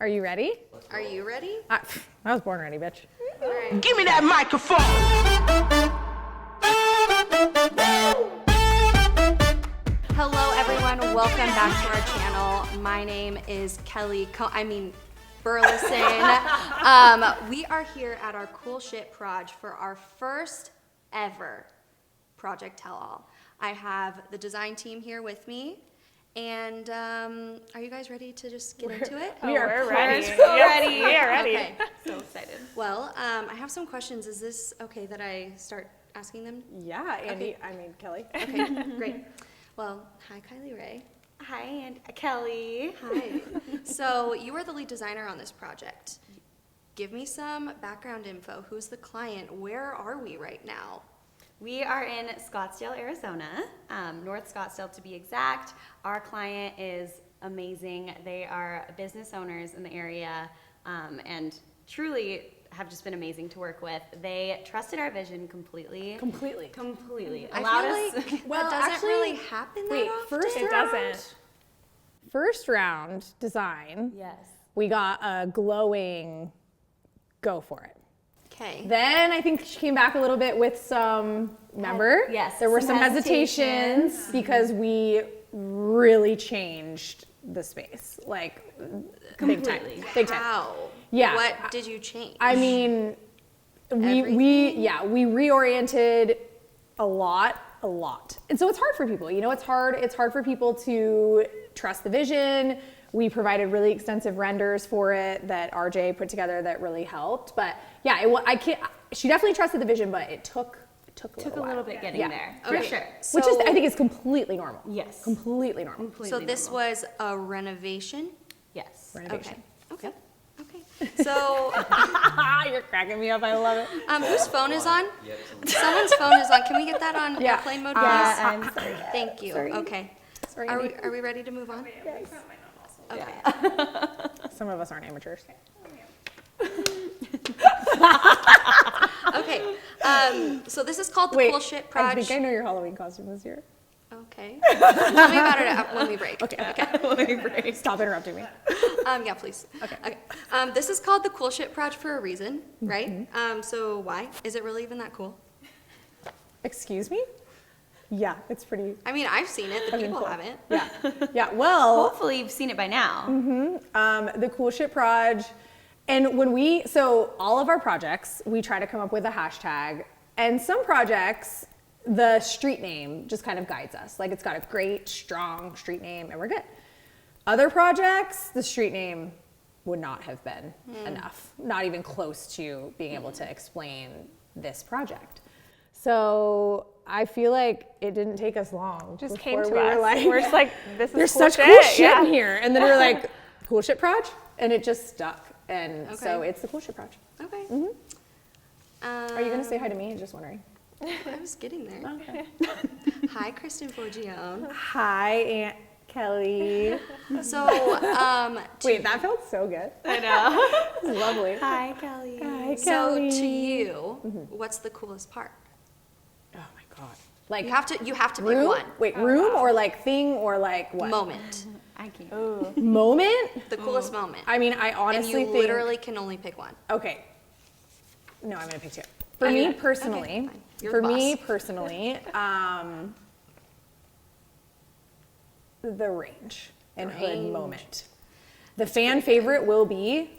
Are you ready? Are you ready? I was born ready, bitch. All right. Give me that microphone. Hello, everyone. Welcome back to our channel. My name is Kelly. Burleson. We are here at our Cool Shit Proj for our first ever Project Tell All. I have the design team here with me. And are you guys ready to just get into it? We're ready. ready. We are ready. Okay. So excited. Well, I have some questions. Is this okay that I start asking them? Yeah, Andy. Okay. I mean, Kelly. Okay, great. Well, hi, Kylie Ray. Hi, and Kelly. Hi. So you are the lead designer on this project. Give me some background info. Who's the client? Where are we right now? We are in Scottsdale, Arizona, North Scottsdale to be exact. Our client is amazing. They are business owners in the area and truly have just been amazing to work with. They trusted our vision completely. Completely. I feel like Well, that doesn't actually, really happen that often. It doesn't. First round design. Yes. We got a glowing go for it. Okay. Then I think she came back a little bit with some, remember? Yes, There were some some hesitations because we really changed the space. Like, big time. Completely. Big time. How? Yeah. What did you change? I mean, we reoriented a lot. And so it's hard for people. You know, it's hard for people to trust the vision. We provided really extensive renders for it that RJ put together that really helped. But yeah, she definitely trusted the vision, but it took a little bit getting Yeah. there, Okay. for sure. Which is, I think, is completely normal. Yes. Completely normal. So this was a renovation? Yes. Renovation. Okay. So, You're cracking me up. I love it. whose phone is on? Someone's phone is on. Can we get that on Yeah. airplane mode, please? I'm sorry. Thank you. Sorry. Okay. Sorry, Are Andy. we ready to move on? Yes. Okay. Some of us aren't amateurs. Okay. So this is called the Wait, Cool Shit I Project. think I know your Halloween costume this year. Okay. Tell me about it when we break. Okay. Stop interrupting me. Yeah, please. Okay. This is called the Cool Shit Project for a reason, right? So why? Is it really even that cool? Excuse me? Yeah, it's pretty. I mean, I've seen it. The people cool. haven't. Yeah. Yeah. Well, Hopefully you've seen it by now. the Cool Shit Proj, and so all of our projects, we try to come up with a hashtag, and some projects, the street name just kind of guides us. Like, it's got a great, strong street name, and we're good. Other projects, the street name would not have been enough, not even close to being able to explain this project. So I feel like it didn't take us long. Just before came to we were us. like, We're just like, this is there's cool such cool shit yeah. in here. And then we were like, Cool Shit Proj? And it just stuck. And so Okay. it's the Cool Shit Proj. Okay. Are you going to say hi to me? Just wondering. I was getting there. Okay. Hi, Kristen Forgione. Hi, Aunt Kelly. So, Wait, that felt so good. I know. This is lovely. Hi, Kelly. Hi, so Kelly. to you, what's the coolest part? Oh my God. Like, You have to pick room? one. Wait, room or like thing or like what? Moment. I can't. Moment? The coolest moment. I mean, I And honestly you think. literally can only pick one. Okay. No, I'm going to pick two. For Okay. me personally, Okay, fine. You're the the range and hood Range. moment. The fan favorite will be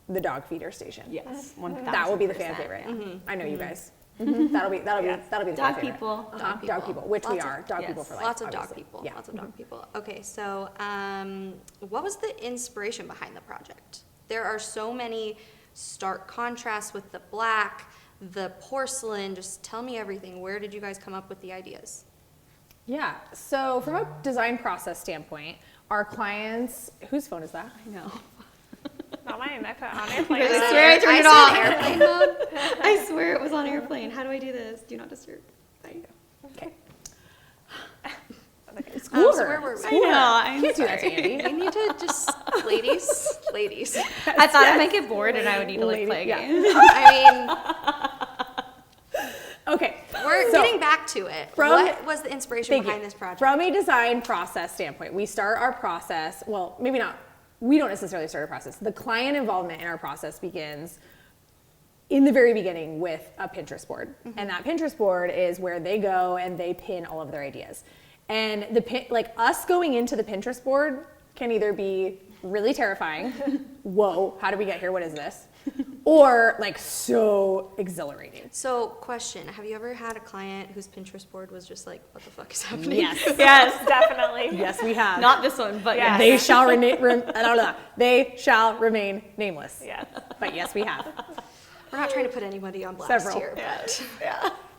the dog feeder station. Yes. That will be the fan 1000%. favorite. I know you guys. That'll be the fan Dog favorite. people. Dog people, which we Lots of- are. Dog yes. people for life. Lots of dog obviously. people. Yeah. Lots of dog people. Okay, so what was the inspiration behind the project? There are so many stark contrasts with the black, the porcelain. Just tell me everything. Where did you guys come up with the ideas? Yeah. So from a design process standpoint, our clients, whose phone is that? I know. Not mine. I put it on airplane. I mode. swear I turned it said off. airplane mode. I swear it was on airplane. How do I do this? Do not disturb. Bye. Okay. School so her. where were we? School her. I'm Can't do that to sorry. Andy. We need to just, ladies. I thought I might get bored and I would need to like Lady- play a yeah. game. I Okay. mean, we're So, getting back to it. from- What was the inspiration Thank behind you. this project? From a design process standpoint, we start our process, well, maybe not we don't necessarily start a process. The client involvement in our process begins in the very beginning with a Pinterest board. And that Pinterest board is where they go and they pin all of their ideas. And like us going into the Pinterest board can either be really terrifying, whoa, how did we get here, what is this? Or like so exhilarating. So question, have you ever had a client whose Pinterest board was just like, what the fuck is happening? Yes. Yes, definitely. Yes, we have. Not this one, but Yeah. They shall they shall remain nameless. Yeah. But yes, we have. We're not trying to put anybody on blast Several. here, but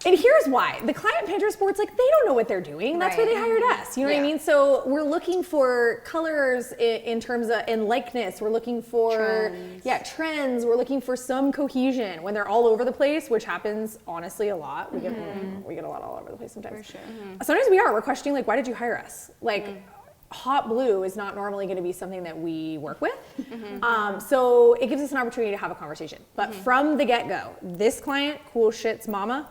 And here's why. The client Pinterest boards, like, they don't know what they're doing. That's why they hired us. You know what I Yeah. mean? So we're looking for colors in terms of, in likeness. We're looking for, trends. We're looking for some cohesion. When they're all over the place, which happens, honestly, a lot. We get a lot all over the place sometimes. For sure. Sometimes we're questioning, like, why did you hire us? Like, hot blue is not normally going to be something that we work with. So it gives us an opportunity to have a conversation. But from the get-go, this client, Cool Shit's mama,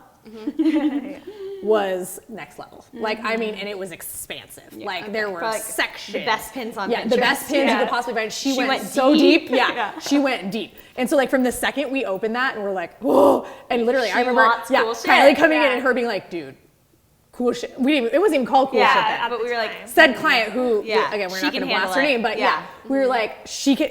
was next level. Like, I mean, and it was expansive. Like, there were Like, sections. the best pins on Yeah, Pinterest. the best pins you could possibly find. She went went so deep. deep. Yeah, she went deep. And so, like, from the second we opened that, and we're like, whoa. And literally, I She remember, wants cool shit. Kylie coming in Yeah. and her being like, dude, cool shit. It wasn't even called cool shit then. at but the we were like, time. Said client who, Yeah, again, we're she not can going to blast handle her it. name, but Yeah. we were like, she can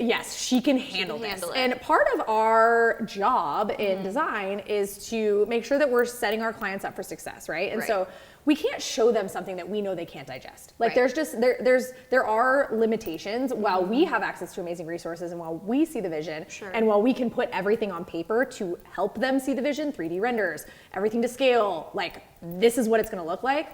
handle this. handle it. And part of our job in design is to make sure that we're setting our clients up for success, right? And Right. so we can't show them something that we know they can't digest. Like, Right. there's just, there are limitations while we have access to amazing resources and while we see the vision Sure. and while we can put everything on paper to help them see the vision, 3D renders, everything to scale, like, this is what it's going to look like.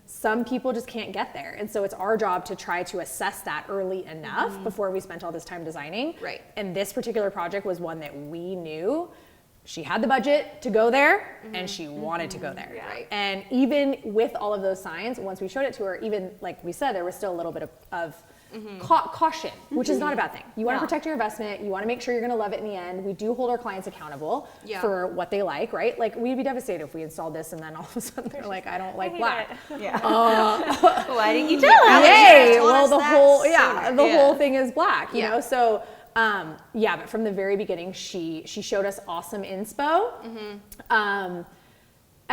Some people just can't get there. And so it's our job to try to assess that early enough before we spent all this time designing. Right. And this particular project was one that we knew she had the budget to go there and she wanted to go there. Right. And even with all of those signs, once we showed it to her, even like we said, there was still a little bit of caution, which is not a bad thing. You want to No. protect your investment. You want to make sure you're going to love it in the end. We do hold our clients accountable Yeah. for what they like, right? Like, we'd be devastated if we installed this and then all of a sudden they're like, I don't like hate black. it. yeah. Why didn't you tell us? Yay! told Well, us the that whole sooner. the Yeah. whole thing is black, you Yeah. know. So but from the very beginning, she showed us awesome inspo.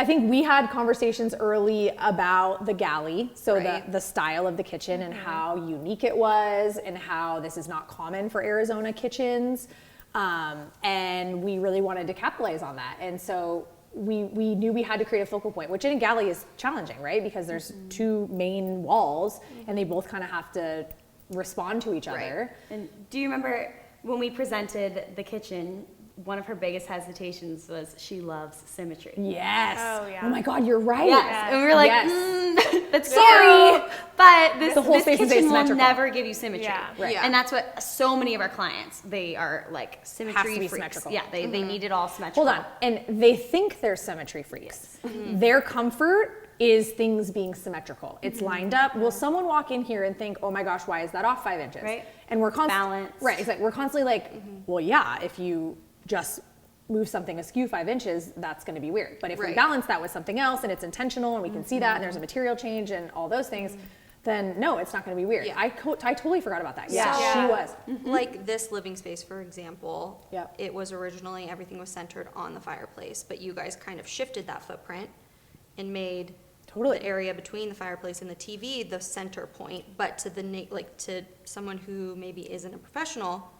I think we had conversations early about the galley, so Right. the style of the kitchen and how unique it was, and how this is not common for Arizona kitchens, and we really wanted to capitalize on that. And so we knew we had to create a focal point, which in a galley is challenging, right? Because there's two main walls, and they both kind of have to respond to each other. And do you remember when we presented the kitchen, one of her biggest hesitations was she loves symmetry. Yes. Oh, yeah. Oh my God, you're right. Yes. And we were like, Yes. that's Sorry. cute, but this, The whole this space is kitchen will asymmetrical. never give you symmetry. Yeah. Right. Yeah. And that's what so many of our clients, they are like symmetry be freaks. symmetrical. Yeah, they need it all symmetrical. Hold on. And they think they're symmetry freaks. Their comfort is things being symmetrical. It's lined up. Will someone walk in here and think, oh my gosh, why is that off 5 inches? Right. And we're constantly, Balanced. right, it's like we're constantly like, well, yeah, if you just move something askew 5 inches, that's gonna be weird. But if we Right. balance that with something else and it's intentional and we can see that and there's a material change and all those things, then no, it's not gonna be weird. Yeah. I totally forgot about that. Yeah, So- she was. Like this living space, for example, Yep. it was originally, everything was centered on the fireplace, but you guys kind of shifted that footprint and made Totally. the area between the fireplace and the TV the center point, but to to someone who maybe isn't a professional,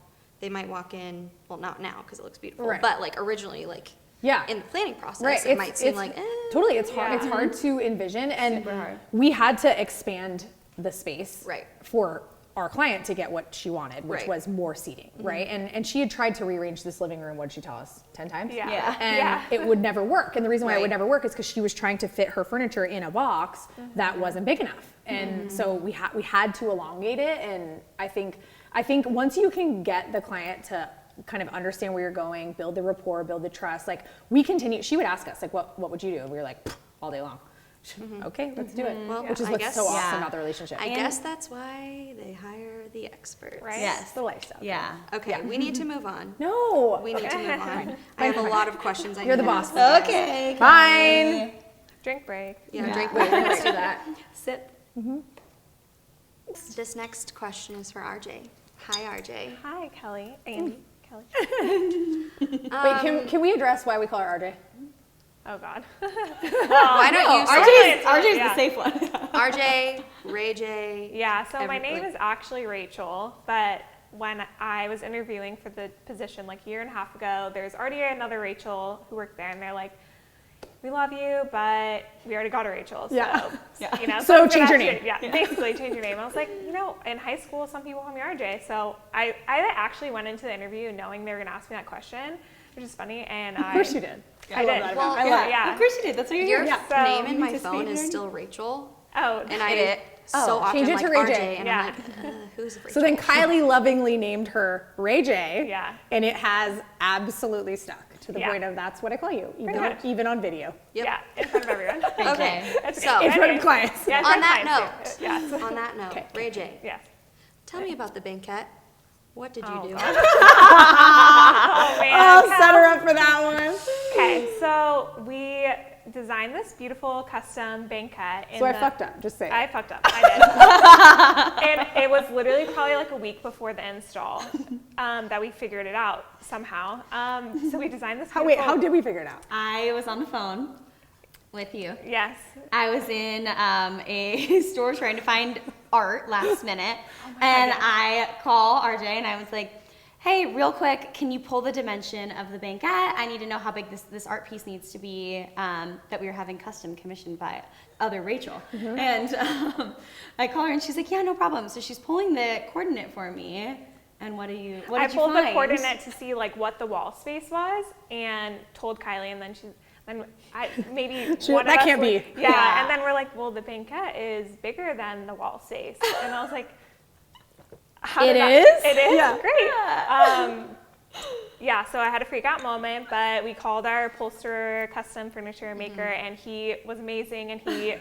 they might walk in, well, not now because it looks beautiful, Right. but like originally, like Yeah. in the planning process, Right. it might seem like, totally. It's hard. Yeah. It's hard to envision, and Super hard. we had to expand the space Right. for our client to get what she wanted, which Right. was more seating, right? And she had tried to rearrange this living room. What did she tell us? 10 times. Yeah. Yeah. And Yeah. it would never work. And the reason why it would Right. never work is because she was trying to fit her furniture in a box that wasn't big enough. And so we had to elongate it. And I think once you can get the client to kind of understand where you're going, build the rapport, build the trust, like she would ask us, like, what would you do? And we were like, all day long. Okay, let's do it. Well, Which is I what's guess- so awesome Yeah. about the relationship. I guess that's why they hire the experts. Right? Yes. It's the lifestyle. Yeah. Okay, we need to move on. No. We need to move on. I have a lot of questions. You're the need to boss. ask. Okay. Fine. Drink break. Yeah, Yeah. drink break. Let's Let's do that. Sip. This next question is for RJ. Hi, RJ. Hi, Kelly. Amy. Kelly. Wait, can we address why we call her RJ? Oh, God. Why don't you say RJ's the safe one. RJ, Ray J? Yeah, so my name is actually Rachel, but when I was interviewing for the position like a year and a half ago, there's already another Rachel who worked there, and they're like, we love you, but we already got a Rachel, so, you know. So change your name. Yeah, basically change your name. I was like, you know, in high school, some people call me RJ, so I actually went into the interview knowing they were going to ask me that question, which is funny, and Of course you did. I did. Well, Yeah. Of course you did. That's what you're Your here. So name in you my just phone made is your- still Rachel, Oh, and I so often change it like to Ray RJ, J. and Yeah. I'm like, who's Rachel? So then Kylie lovingly named her Ray J. Yeah. And it has absolutely stuck to the Yeah. point of that's what I call you, Pretty much. even on video. Yep. Yeah, in front of everyone. Okay, That's so okay. In front of Anyways, clients. Yeah, in on front of that clients, note, too. Yes. on that note, Okay. Ray J, Yes. tell me about the banquet. What did you do? God. Oh, man. I'll set her up for that one. Okay, so we designed this beautiful custom banquet. So I fucked up, just say it. I fucked up. I did. And it was literally probably like a week before the install that we figured it out somehow. So we designed this. How did we figure it out? I was on the phone with you. Yes. I was in a store trying to find art last minute, and I call RJ and I was like, hey, real quick, can you pull the dimension of the banquet? I need to know how big this art piece needs to be that we were having custom commissioned by other Rachel. And I call her and she's like, yeah, no problem. So she's pulling the coordinate for me. And what did you I pulled find? the coordinate to see like what the wall space was and told Kylie, and then maybe one that of us can't be. Yeah, and then we're like, well, the banquet is bigger than the wall space, and I was like, It is? It is? Yeah. Great. Yeah, so I had a freak out moment, but we called our upholsterer, custom furniture maker, and he was amazing, and he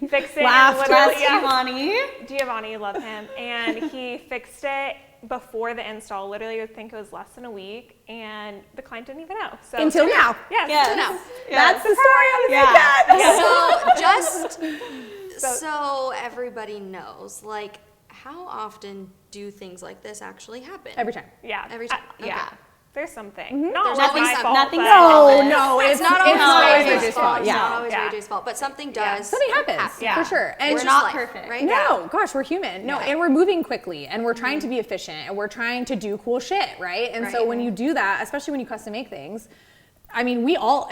fixed it. Laughed. And Giovanni. Giovanni, love him. And he fixed it before the install. Literally, I think it was less than a week, and the client didn't even know. So Until now. Yes. Yes. No. That's the story of the banquet. So just so everybody knows, like, how often do things like this actually happen? Every time. Yeah. Every time. Yeah. Okay. There's something. Not There's all always my some- fault, nothing's but- wrong. No, It's not always Ray's Ray's fault. fault. It's not Yeah. always Yeah. Ray's fault, but something does. Something happens, Yeah. for sure. And We're just not like- perfect, right? No, gosh, we're human. No, Yeah. and we're moving quickly, and we're trying to be efficient, and we're trying to do cool shit, right? And so Right. when you do that, especially when you custom make things, I mean, we all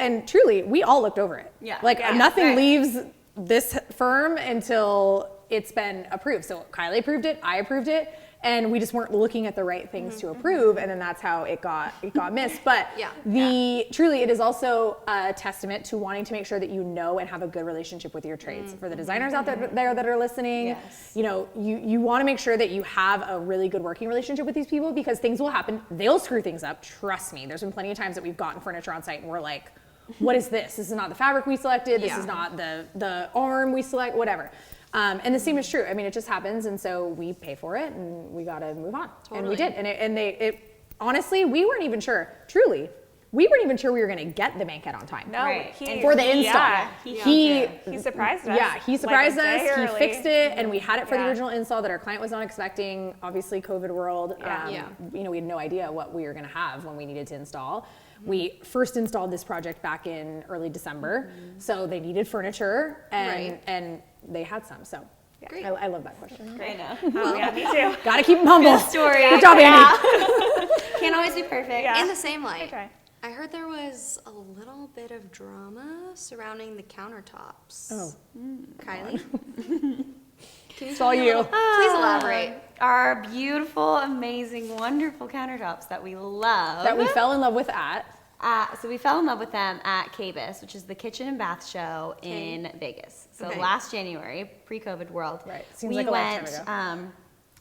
looked over it. Yeah. Like Yeah. nothing Right. leaves this firm until it's been approved. So Kylie approved it, I approved it, and we just weren't looking at the right things to approve, and then that's how it got missed. But Yeah. truly, it is also a testament to wanting to make sure that you know and have a good relationship with your trades. For the designers out there that are listening, Yes. you know, you want to make sure that you have a really good working relationship with these people, because things will happen. They'll screw things up. Trust me. There's been plenty of times that we've gotten furniture on site and we're like, what is this? This is not the fabric we selected. This is not the arm we select, whatever. And the same is true. I mean, it just happens, and so we pay for it, and we got to move on. And we Totally. did. And it honestly, we weren't even sure. Truly, we weren't even sure we were going to get the banquet on time. No, Right. he, For the install. Yeah, He surprised us. Yeah, he surprised like a day us. He early. fixed it, and we had it for the Yeah. original install that our client was not expecting. Obviously, COVID world. Yeah. You know, we had no idea what we were going to have when we needed to install. We first installed this project back in early December, so they needed furniture, Right. and they had some. So Great. I love that question. I know. Oh, yeah, me too. Got to keep them humble. Story. Good job, Andy. Can't always be perfect. Yeah. In the same light, Okay. I heard there was a little bit of drama surrounding the countertops. Oh. Kylie? Can you It's all you. Please elaborate. Our beautiful, amazing, wonderful countertops that we love. That we fell in love with at. So we fell in love with them at KBIS, which is the Kitchen and Bath Show in Vegas. So Okay. last January, pre-COVID world, Right. Seems we like a went. lifetime ago.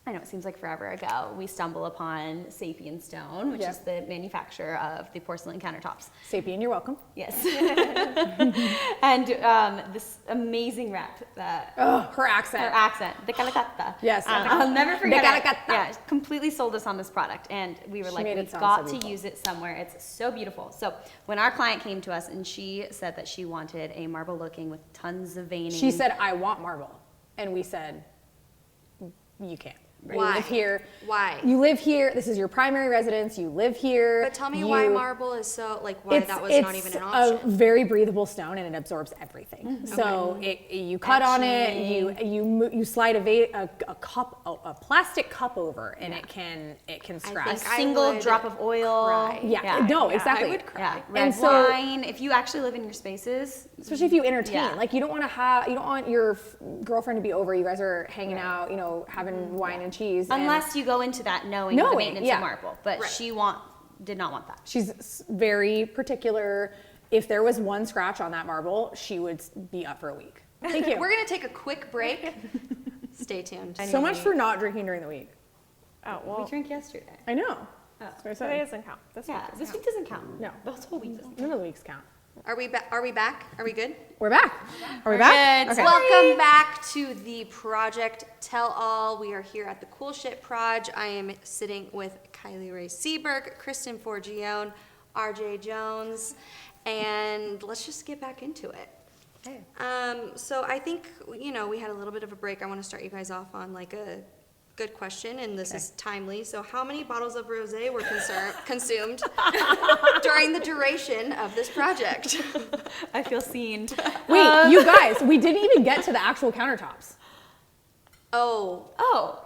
I know it seems like forever ago. We stumble upon Sapien Stone, which Yep. is the manufacturer of the porcelain countertops. Sapien, you're welcome. Yes. And this amazing rep that. Oh, her accent. Her accent, de Calacata. Yes. I'll never forget De it. Calacata. Yeah, completely sold us on this product, and we were She like, made it we've sound got so to beautiful. use it somewhere. It's so beautiful. So when our client came to us and she said that she wanted a marble looking with tons of veining. She said, I want marble. And we said, you can't. You Why? live here. Why? You live here. This is your primary residence. You live here. But tell me why marble is so, like, why that was not even an option. It's a very breathable stone and it absorbs everything. So you cut on it, you slide a plastic cup over, and it can scratch. A single drop of oil. Cry. Yeah, no, exactly. I would cry. Yeah, red And so- wine. If you actually live in your spaces, Especially if you entertain, Yeah. like you don't want your girlfriend to be over. You guys are hanging out, having wine and cheese. and unless you go into that knowing the maintenance yeah. of marble, but Right. she did not want that. she's very particular. If there was one scratch on that marble, she would be up for a week. Thank you. We're going to take a quick break. Stay tuned. So much for not drinking during the week. Oh, We well, drank yesterday. I know. Oh. That's what I today said. doesn't count. This Yeah, week doesn't this count. week doesn't count. No. The whole week doesn't count. None of the weeks count. Are we back? Are we good? We're back. Are we back? good. Okay. Welcome back to the Project Tell All. We are here at the Cool Shit Proj. I am sitting with Kylie Ray Syburg, Kristen Forgione, RJ Jones, and let's just get back into it. Okay. So I think, we had a little bit of a break. I want to start you guys off on like a good question, and this is timely. So how many bottles of rosé were consumed during the duration of this project? I feel seen. Wait, you guys, we didn't even get to the actual countertops. Oh, Oh,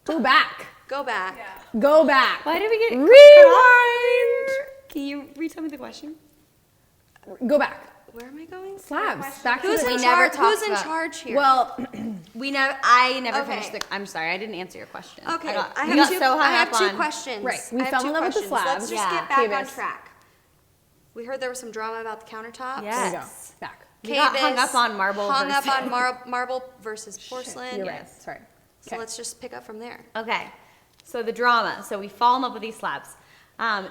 Go back. go back. Go back. why did we get Rewind. Can you retell me the question? Go back. Where am I going? Slabs. Back to Who's the in never charge? talked Who's in about- charge here? Well, I never Okay. finished I'm sorry, I didn't answer your question. okay, I have got two. so hung I have up two on- questions. Right, we I have fell two in love with the questions. Let's slabs. just Yeah. get back on Davis. track. We heard there was some drama about the countertops. Yeah. there you go. Yes. Back. We got hung Cabis up on marble Hung up versus- on marble versus porcelain. You're right. Yes. Sorry. So Okay. let's just pick up from there. Okay, so the drama. So we fall in love with these slabs.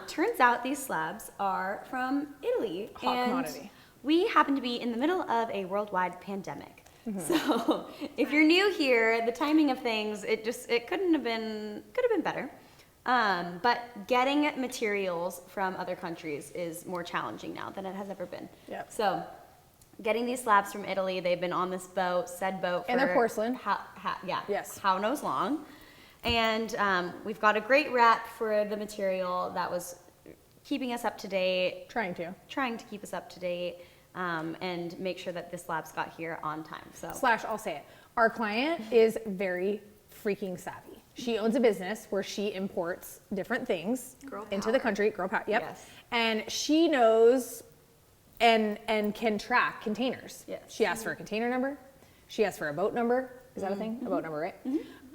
Turns out these slabs are from Italy. Hot and commodity. We happen to be in the middle of a worldwide pandemic. Mm-hmm. So if you're new here, the timing of things, it could have been better. But getting materials from other countries is more challenging now than it has ever been. Yep. So getting these slabs from Italy, they've been on this said boat for And they're porcelain. Yes. Yes. How knows long. And we've got a great wrap for the material that was keeping us up to date, Trying to. trying to keep us up to date, and make sure that the slabs got here on time. So Slash, I'll say it. Our client is very freaking savvy. She owns a business where she imports different things Girl into the power. country. Girl power. Yep. Yes. And she knows and can track containers. Yes. She asks for a container number. She asks for a boat number. Is that a thing? A boat number, right?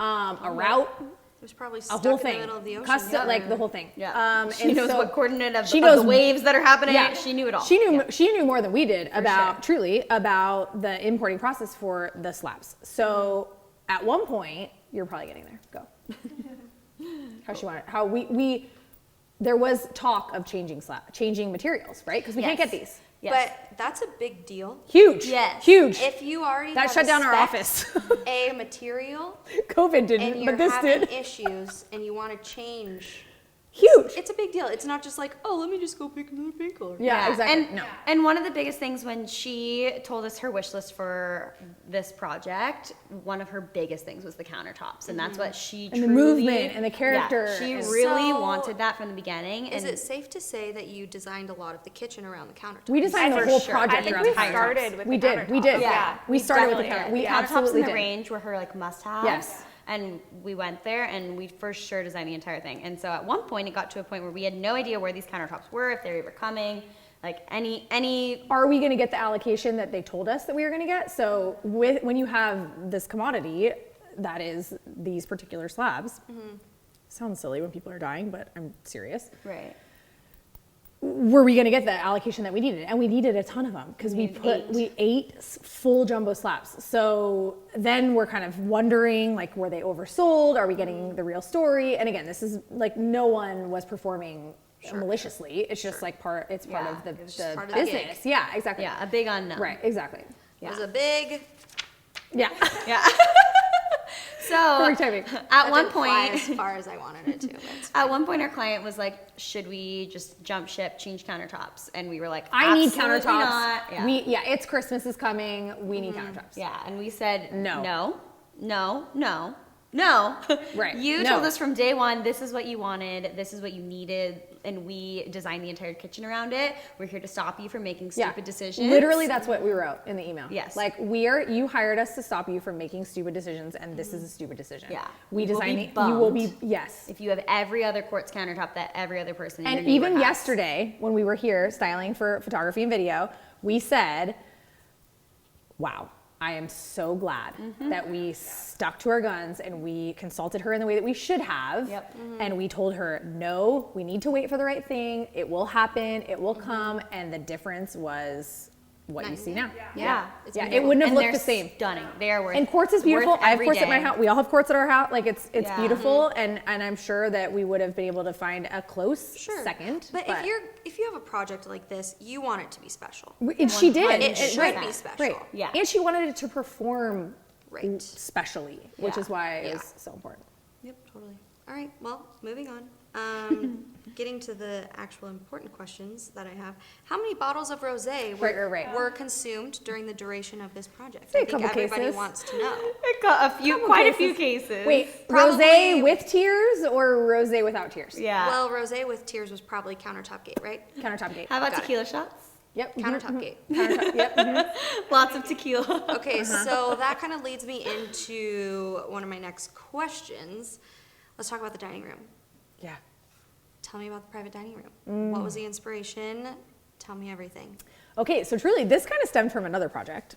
A route. It was probably A stuck whole in thing. the middle of the ocean. Custom, yeah. like the whole thing. yeah, she and knows so what coordinate of, she of knows- the waves that are happening. Yeah. She knew it all. She knew Yeah. she knew more than we did about sure. truly about the importing process for the slabs. So at one point, you're probably getting there. Go. How she wanted. How we there was talk of changing materials, right? Because we can't Yes. get these. Yes. But that's a big deal. Huge. Yes. Huge. If you already That have shut down our spec'd office. a material COVID and didn't, you're but this having did. issues and you want to change, Huge. it's a big deal. It's not just like, oh, let me just go pick another paint color. Yeah, exactly. And, No. and one of the biggest things when she told us her wish list for this project, one of her biggest things was the countertops. And that's what she And the truly... movement and the character Yeah, she and- really So- wanted that from the beginning. Is and it safe to say that you designed a lot of the kitchen around the countertop? We designed I the for whole sure. project I think around we the countertops. started with we the did. We did. countertops. Yeah. We started with the definitely counter. did. We Countertops absolutely in the did. range were her like must-have. Yes. And we went there and we for sure designed the entire thing. And so at one point it got to a point where we had no idea where these countertops were, if they were ever coming, like any Are we going to get the allocation that they told us that we were going to get? So when you have this commodity that is these particular slabs, sounds silly when people are dying, but I'm serious. right. Were we going to get the allocation that we needed? And we needed a ton of them because we needed ate full jumbo slabs. So then we're kind of wondering, like, were they oversold? Are we getting the real story? And again, this is like no one was performing maliciously. It's just like part of Yeah, the, it was just the part of the business. gig. Yeah, exactly. Yeah, a big unknown. Right, exactly. It was a big, Yeah. Yeah. So Perfect timing. at that one didn't fly point, as far as I wanted it to. But it's at one point, our client was like, "Should we just jump ship, change countertops?" And we were like, I need "Absolutely countertops. not." Yeah. It's Christmas is coming. We need countertops. Yeah, and we said, No. no, no, no, No. Right. You No. told us from day one, this is what you wanted, this is what you needed, and we designed the entire kitchen around it. We're here to stop you from making stupid decisions. Literally, that's what we wrote in the email. Yes. Like, you hired us to stop you from making stupid decisions, and this is a stupid decision. Yeah. We You will designed be it. You will be, bummed yes. if you have every other quartz countertop that every other person in your And neighborhood even has. yesterday, when we were here styling for photography and video, we said, wow, I am so glad that we stuck to our guns and we consulted her in the way that we should have. Yep. And we told her, no, we need to wait for the right thing. It will happen. It will come. And the difference was what you see now. Yeah. It's Yeah, it beautiful. wouldn't have And looked they're the same. stunning. They are worth And quartz is beautiful. worth I have every quartz at my day. house. We all have quartz at our house. Like it's Yeah. beautiful, and I'm sure that we would have been able to find a close Sure. second. But if you have a project like this, you want it to be special. And she did. It should right, be special. Right. Yeah. And she wanted it to perform Right. specially, which Yeah. is why it Yeah. was so important. Yep, totally. All right, well, moving on. Getting to the actual important questions that I have. How many bottles of rosé were consumed during the duration of this project? Say a I think couple everybody cases. wants to know. Quite a few cases. Wait, Probably- rosé with tears or rosé without tears? Yeah. Well, rosé with tears was probably Countertop Gate, right? Countertop gate. How about Got it. tequila shots? Yep. Countertop Gate. Countertop. Yep. Lots of tequila. Okay, so that kind of leads me into one of my next questions. Let's talk about the dining room. Yeah. Tell me about the private dining room. What was the inspiration? Tell me everything. Okay, so truly, this kind of stemmed from another project,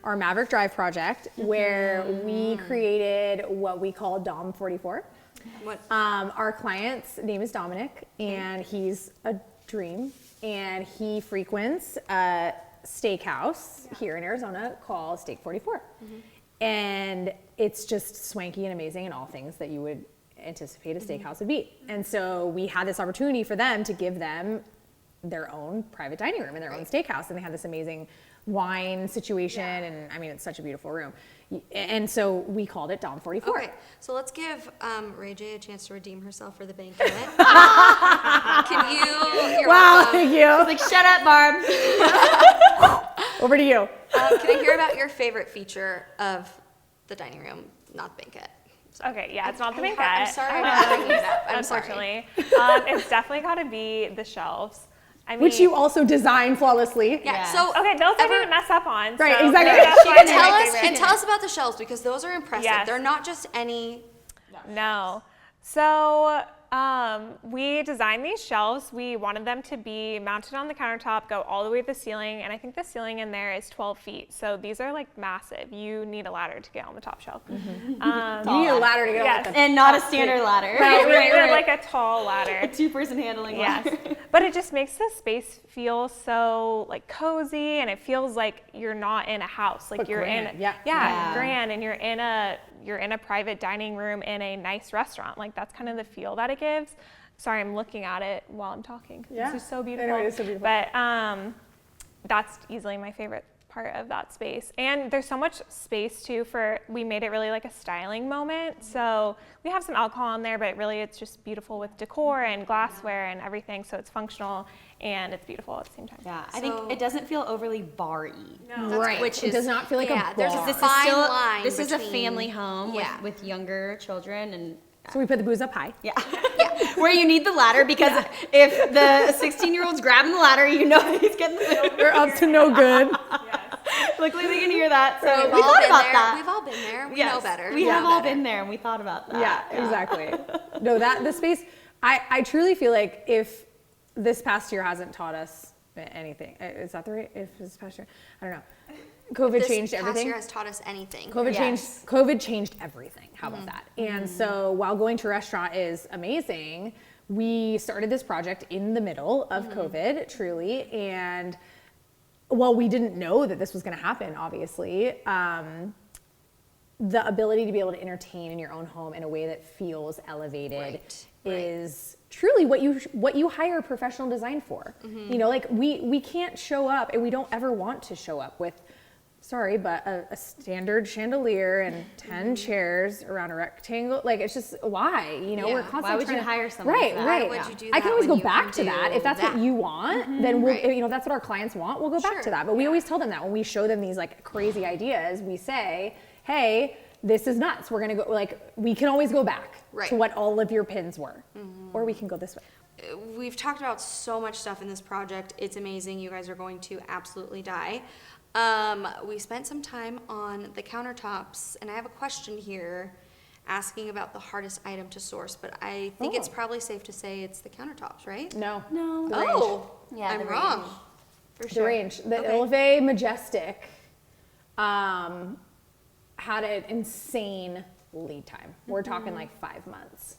our Maverick Drive project, where we created what we call Dom 44. What? Our client's name is Dominic, and he's a dream, and he frequents a steakhouse here in Arizona called Steak 44. And it's just swanky and amazing and all things that you would anticipate a steakhouse would be. And so we had this opportunity for them to give them their own private dining room in their own steakhouse, and they had this amazing wine situation, and I mean, it's such a beautiful room. And so we called it Dom 44. Okay, so let's give Ray J a chance to redeem herself for the banquet. Can you? You're Wow, welcome. thank you. Like, shut up, Barb. Over to you. Can I hear about your favorite feature of the dining room, not the banquet? Okay, yeah, it's not the banquet. I'm sorry for bringing it up. I'm sorry. Unfortunately, it's definitely got to be the shelves. I mean, Which you also designed flawlessly. Yeah. Yeah. So okay, those I ever- didn't mess up on. Right, so exactly. maybe that's She why can they're tell my us favorite. and tell us about the shelves because those are impressive. Yes. They're not just any. No. So we designed these shelves. We wanted them to be mounted on the countertop, go all the way to the ceiling, and I think the ceiling in there is 12 feet. So these are like massive. You need a ladder to get on the top shelf. You need a ladder to get Yes. on And not a standard ladder. Right, We right, needed right. like a tall ladder. A two-person handling ladder. Yes, but it just makes the space feel so like cozy, and it feels like you're not in a house, like But you're grand, in, yeah. grand, and you're in a private dining room in a nice restaurant. Like that's kind of the feel that it gives. Sorry, I'm looking at it while I'm talking. Yeah. This is so I beautiful. know, it is so beautiful. But that's easily my favorite part of that space. And there's so much space too we made it really like a styling moment. So we have some alcohol on there, but really it's just beautiful with decor and glassware and everything. So it's functional and it's beautiful at the same time. Yeah, I So- think it doesn't feel overly bar-y. Right. Which It is- does not feel like yeah, a there's a bar. This is Fine still, line this is a between- family home Yeah. with younger children and So we put the booze up high. yeah. Where you need the ladder because if the 16-year-old's grabbing the ladder, you know he's getting the food. We're up to no good. Luckily, we can hear that. So We've we all thought been about there. that. We've all been there. We Yes, know better. We know have all better. been there and we thought about that. Yeah, exactly. No, the space, I truly feel like if this past year hasn't taught us anything, is that the right, if this past year, I don't know. COVID This changed past everything. year has taught us anything. Yes. COVID changed everything. How about that? And so while going to a restaurant is amazing, we started this project in the middle of COVID, truly. And while we didn't know that this was going to happen, obviously, the ability to be able to entertain in your own home in a way that feels elevated Right. is truly what you hire professional design for. You know, like we can't show up, and we don't ever want to show up with, sorry, but a standard chandelier and 10 chairs around a rectangle. Like, it's just, why? You know, Yeah. we're constantly Why would you trying to- hire someone Right, for that? right. Why would you do I that can always when go you back can to that. do If that's what that? you want, then we'll, Right. you know, that's what our clients want, we'll go back Sure. to that. But we always tell them that when we show them these like crazy ideas, we say, hey, this is nuts. We're gonna go, like, we can always go back Right. to what all of your pins were, or we can go this way. We've talked about so much stuff in this project. It's amazing. You guys are going to absolutely die. We spent some time on the countertops, and I have a question here asking about the hardest item to source, but I think it's probably safe to say it's the countertops, right? No. No. The range. Oh, Yeah, I'm the wrong. range. For The sure. range. The Okay. Elevate Majestic had an insane lead time. We're talking like 5 months.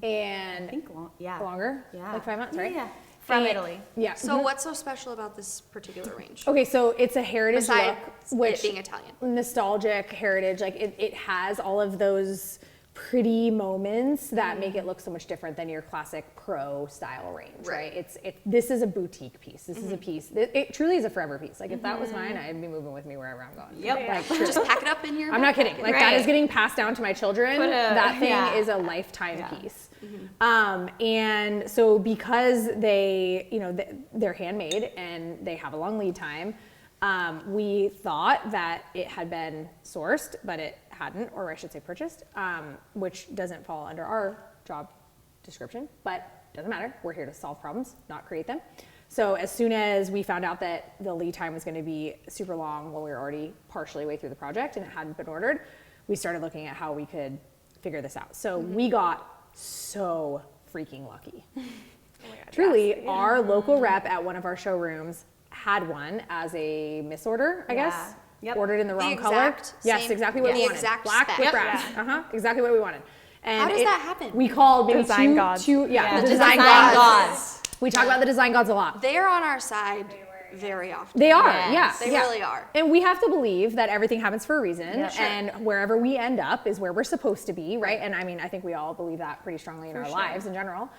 And I think yeah. longer? Yeah. Like 5 months, right? Yeah. From And- Italy. Yeah. So what's so special about this particular range? Okay, so it's a heritage Besides look, which it being Italian. nostalgic heritage, like it has all of those pretty moments that make it look so much different than your classic pro style range, right? This is a boutique piece. This is a piece. It truly is a forever piece. Like if that was mine, I'd be moving with me wherever I'm going. Yep. Like truly. Just pack it up in your I'm not kidding. Like that is getting passed down to my children. That thing is a lifetime piece. And so because they, you know, they're handmade and they have a long lead time, we thought that it had been sourced, but it hadn't, or I should say purchased, which doesn't fall under our job description, but doesn't matter. We're here to solve problems, not create them. So as soon as we found out that the lead time was going to be super long, well, we were already partially way through the project and it hadn't been ordered, we started looking at how we could figure this out. So we got so freaking lucky. Oh my God, Truly, yes. our local rep at one of our showrooms had one as a misorder, I guess. Yep. Ordered in the wrong color. exact Yes, same- exactly what the we wanted. exact Black spec. with Yep. brass. Exactly what we wanted. And How does that happen? We called maybe Design gods. the The design design gods. gods. We talk about the design gods a lot. They are on our side very often. They are, Yes. yeah. They yeah. really are. And we have to believe that everything happens for a reason, Yeah. Sure. and wherever we end up is where we're supposed to be, right? And I mean, I think we all believe that pretty strongly in our lives in general.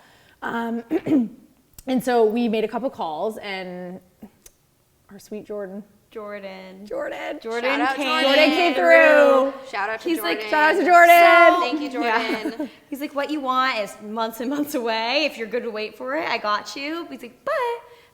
And so we made a couple calls, and our sweet Jordan Jordan. Shout out came through. Shout out to He's Jordan. like, Shout out to Jordan. Thank you, Jordan. He's like, what you want is months and months away. If you're good to wait for it, I got you. He's like, but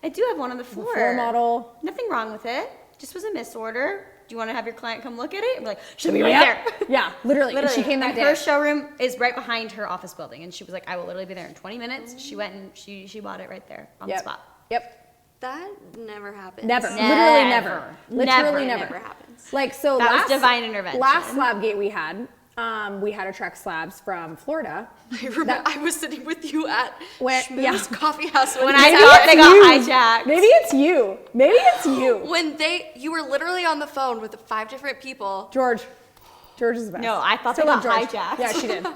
I do have one on the floor. Floor model. Nothing wrong with it. Just was a misorder. Do you want to have your client come look at it? And we're like, she'll be right Yep. there. Yeah, literally. And she came that And day. her showroom is right behind her office building, and she was like, I will literally be there in 20 minutes. She went and she bought it right there on the Yep. spot. Yep. That never happens. Never. Never. Literally never. Literally It never. never happens. Like, so That was last, divine intervention. Last slab gate we had Trex slabs from Florida. I remember I was sitting with you at When- Schmooze yeah. Coffee House When you I said thought it. they got hijacked. Maybe it's you. Maybe it's you. When you were literally on the phone with 5 different people. George. George is the best. No, I thought Still they love got George. hijacked. Yeah, she did.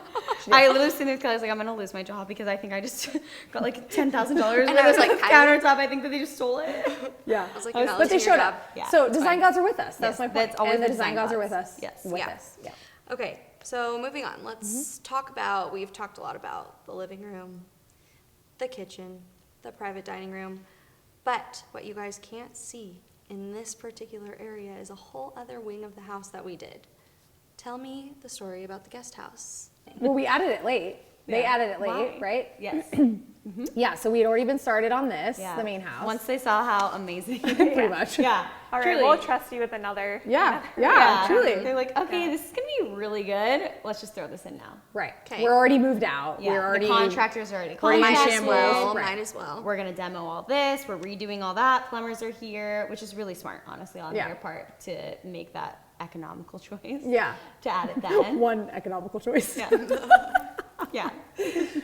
I literally sitting there because I was like, I'm gonna lose my job because I think I just got like $10,000 And I was like, Kylie? countertop. I think that they just stole it. Yeah. I was like, you're not But they losing your showed job. up. Yeah, So it's design fine. gods are with us. That's Yes, my point. that's always and the the design design gods are with gods. us. Yes. With Yeah. us. Yeah. Okay, so moving on. Let's talk about, we've talked a lot about the living room, the kitchen, the private dining room, but what you guys can't see in this particular area is a whole other wing of the house that we did. Tell me the story about the guest house. Well, we added it late. They Yeah. added it late, Why? right? Yes. Yeah. So we had already been started on this, Yeah. the main house. Once they saw how amazing. pretty much. Yeah. All right, truly. we'll trust you with another. Yeah. Yeah. Truly. They're like, okay, this is gonna be really good. Let's just throw this in now. Right. 'Kay. We're already moved out. Yeah. We're already the contractors are already Already in Might contacted. as shambles. well, Right. might as well. We're gonna demo all this. We're redoing all that. Plumbers are here, which is really smart, honestly, on Yeah. their part to make that economical choice. Yeah. To add it then. One economical choice. Yeah. Yeah.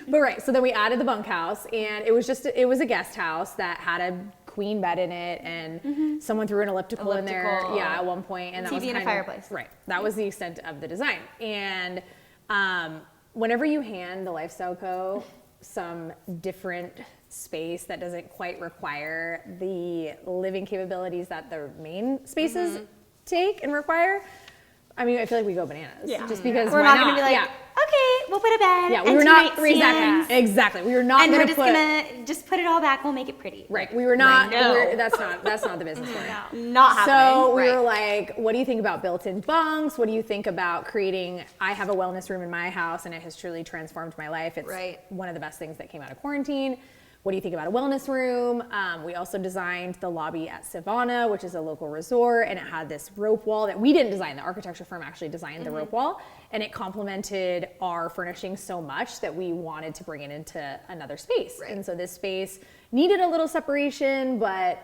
But right, so then we added the bunkhouse, and it was a guest house that had a queen bed in it, and someone threw an elliptical in there. Elliptical. Yeah, at one point, and that TV was and a kind fireplace. Right, that was the extent of the design. And whenever you hand the Lifestyle Co. some different space that doesn't quite require the living capabilities that the main spaces take and require, I mean, I feel like we go bananas. Yeah. Just because We're why not gonna be like, Yeah. okay, we'll put a bed. Yeah, we and were two not nightstands, exactly. We were not And going we're to just put gonna just put it all back. We'll make it pretty. right. We were not. Right, no. That's not the business we're in. Not happening. So we Right. were like, what do you think about built-in bunks? What do you think about creating? I have a wellness room in my house, and it has truly transformed my life. It's Right. one of the best things that came out of quarantine. what do you think about a wellness room? We also designed the lobby at Savannah, which is a local resort, and it had this rope wall that we didn't design. The architecture firm actually designed the rope wall, and it complemented our furnishing so much that we wanted to bring it into another space. Right. And so this space needed a little separation, but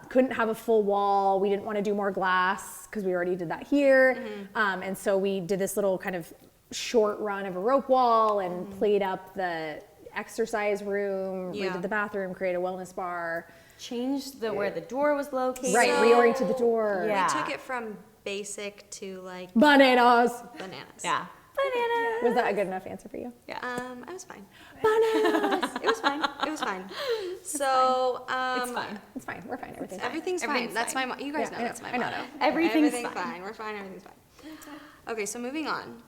couldn't have a full wall. We didn't want to do more glass because we already did that here. And so we did this little kind of short run of a rope wall and played up the exercise room, redid the bathroom, created a wellness bar. Changed where the door was located. Right, reoriented the door. Yeah. We took it from basic to like Bananas. bananas. Yeah. Bananas. Was that a good enough answer for you? Yeah. I was fine. Bananas. It was fine. It was fine. So, It's fine. It's fine. We're fine. Everything's fine. everything's fine. Everything's That's fine. my. You guys Yeah, know I that's my know. I know motto. that. Everything's Everything's fine. We're fine. Everything's fine. Okay, so moving on.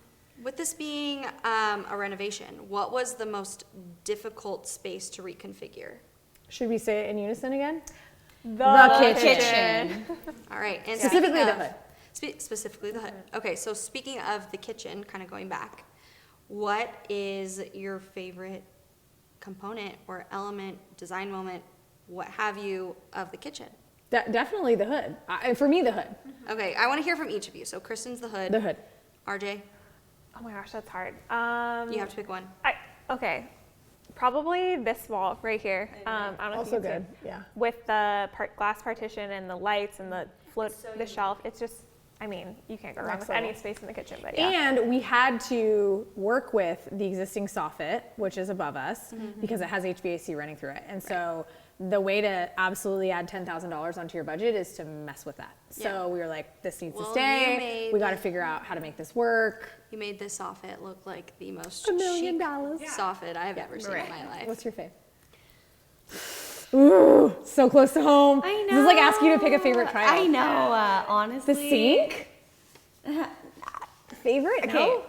With this being a renovation, what was the most difficult space to reconfigure? Should we say it in unison again? The kitchen. All right, and Specifically speaking the of- hood. Specifically the hood. Okay, so speaking of the kitchen, kind of going back, what is your favorite component or element, design moment, what have you, of the kitchen? Definitely the hood. For me, the hood. Okay, I want to hear from each of you. So Kristen's the hood. The hood. RJ, Oh my gosh, that's hard. you have to pick one. Okay, probably this wall right here. I don't know if Also you can see good. it. Yeah. With the glass partition and the lights and the the shelf. It's just, I mean, you can't go wrong Next with any level. space in the kitchen. But yeah. And we had to work with the existing soffit, which is above us, because it has HVAC running through it. And so the way to absolutely add $10,000 onto your budget is to mess with that. So Yeah. we were like, this needs Well, to you stay. made- We got to figure out how to make this work. You made this soffit look like the most $1 million. chic soffit I've ever seen in my life. What's your fave? Ooh, so close to home. I know. This is like asking you to pick a favorite child. I know, honestly. The sink? Favorite? Okay. No?